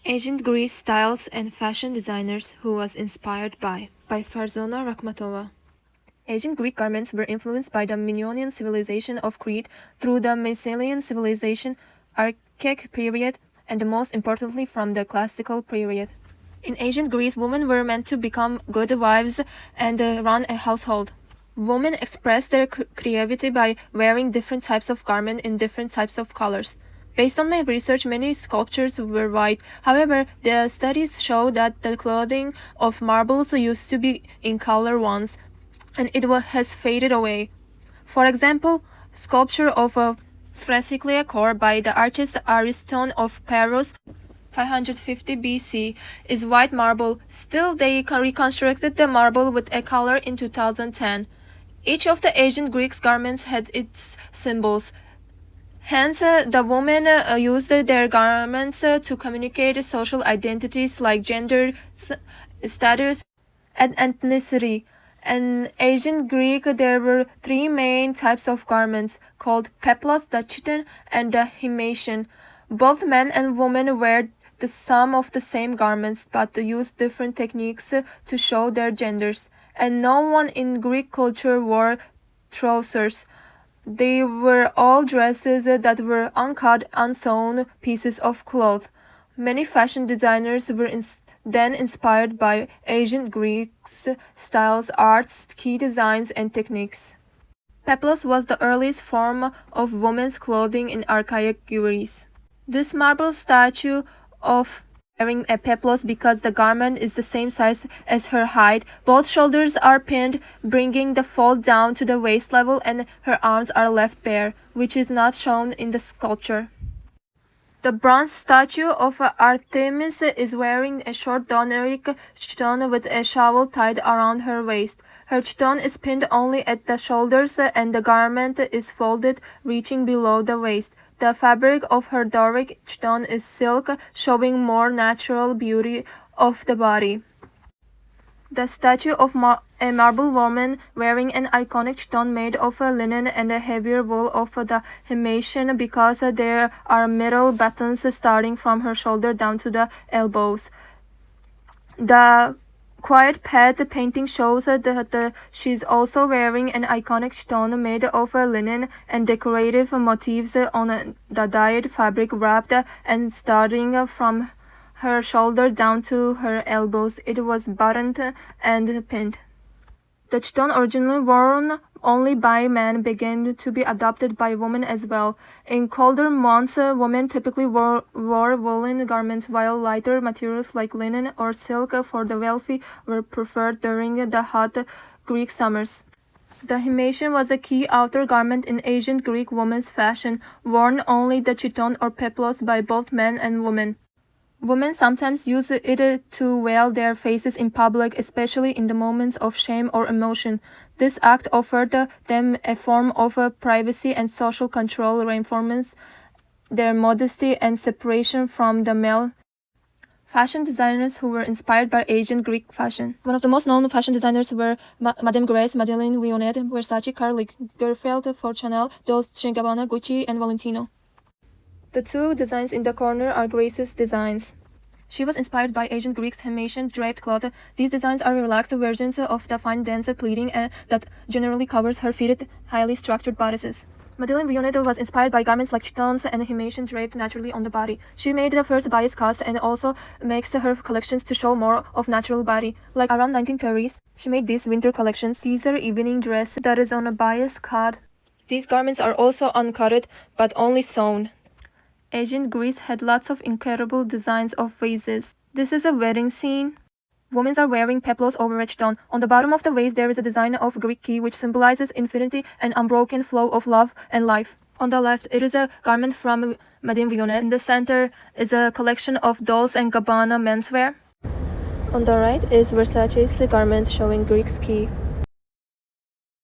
Ancient Greece styles and fashion designers who was inspired by Farzona Rakhmatova. Ancient Greek garments were influenced by the Minoan civilization of Crete through the Mycenaean civilization, Archaic period, and most importantly from the Classical period. In ancient Greece, women were meant to become good wives and run a household. Women expressed their creativity by wearing different types of garment in different types of colors. Based on my research, many sculptures were white. However, the studies show that the clothing of marbles used to be in color once, and has faded away. For example, sculpture of a Phrysilia core by the artist Ariston of Paros 550 BC is white marble. Still, they reconstructed the marble with a color in 2010. Each of the ancient Greek garments had its symbols. Hence, the women used their garments to communicate social identities like gender, status, and ethnicity. In ancient Greek, there were three main types of garments called peplos, the chiton, and the himation. Both men and women wear some of the same garments, but used different techniques to show their genders. And no one in Greek culture wore trousers. They were all dresses that were uncut, unsewn pieces of cloth. Many fashion designers were then inspired by ancient Greeks' styles, arts, key designs, and techniques. Peplos was the earliest form of women's clothing in archaic Greece. This marble statue of wearing a peplos because the garment is the same size as her height. Both shoulders are pinned, bringing the fold down to the waist level, and her arms are left bare, which is not shown in the sculpture. The bronze statue of Artemis is wearing a short Doric chiton with a shawl tied around her waist. Her chiton is pinned only at the shoulders and the garment is folded, reaching below the waist. The fabric of her Doric chiton is silk, showing more natural beauty of the body. The statue of a marble woman wearing an iconic chiton made of linen and a heavier wool of the himation because there are metal buttons starting from her shoulder down to the elbows. The Quiet Path painting shows that she's also wearing an iconic chiton made of linen and decorative motifs on the dyed fabric wrapped and starting from her shoulder down to her elbows. It was buttoned and pinned. The chiton, originally worn only by men, began to be adopted by women as well. In colder months, women typically wore woolen garments, while lighter materials like linen or silk for the wealthy were preferred during the hot Greek summers. The himation was a key outer garment in ancient Greek women's fashion, worn only the chiton or peplos by both men and women. Women sometimes use it to veil their faces in public, especially in the moments of shame or emotion. This act offered them a form of privacy and social control, reinforcing their modesty and separation from the male fashion designers who were inspired by ancient Greek fashion. One of the most known fashion designers were Madame Grace, Madeleine Vionnet, Versace, Karl Lagerfeld for Chanel, Dolce & Gabbana, Gucci, and Valentino. The two designs in the corner are Grace's designs. She was inspired by ancient Greeks' himation draped cloth. These designs are relaxed versions of the fine dense pleating that generally covers her fitted, highly structured bodices. Madeleine Vionnet was inspired by garments like chitons and himation draped naturally on the body. She made the first bias cuts and also makes her collections to show more of natural body. Like around 1930s, she made this winter collection, Caesar evening dress, that is on a bias cut. These garments are also uncutted, but only sewn. Ancient Greece had lots of incredible designs of vases. This is a wedding scene. Women are wearing peplos over a chiton. On the bottom of the vase there is a design of Greek key which symbolizes infinity and unbroken flow of love and life. On the left, it is a garment from Madame Vionnet. In the center is a collection of Dolce & Gabbana menswear. On the right is Versace's garment showing Greek key.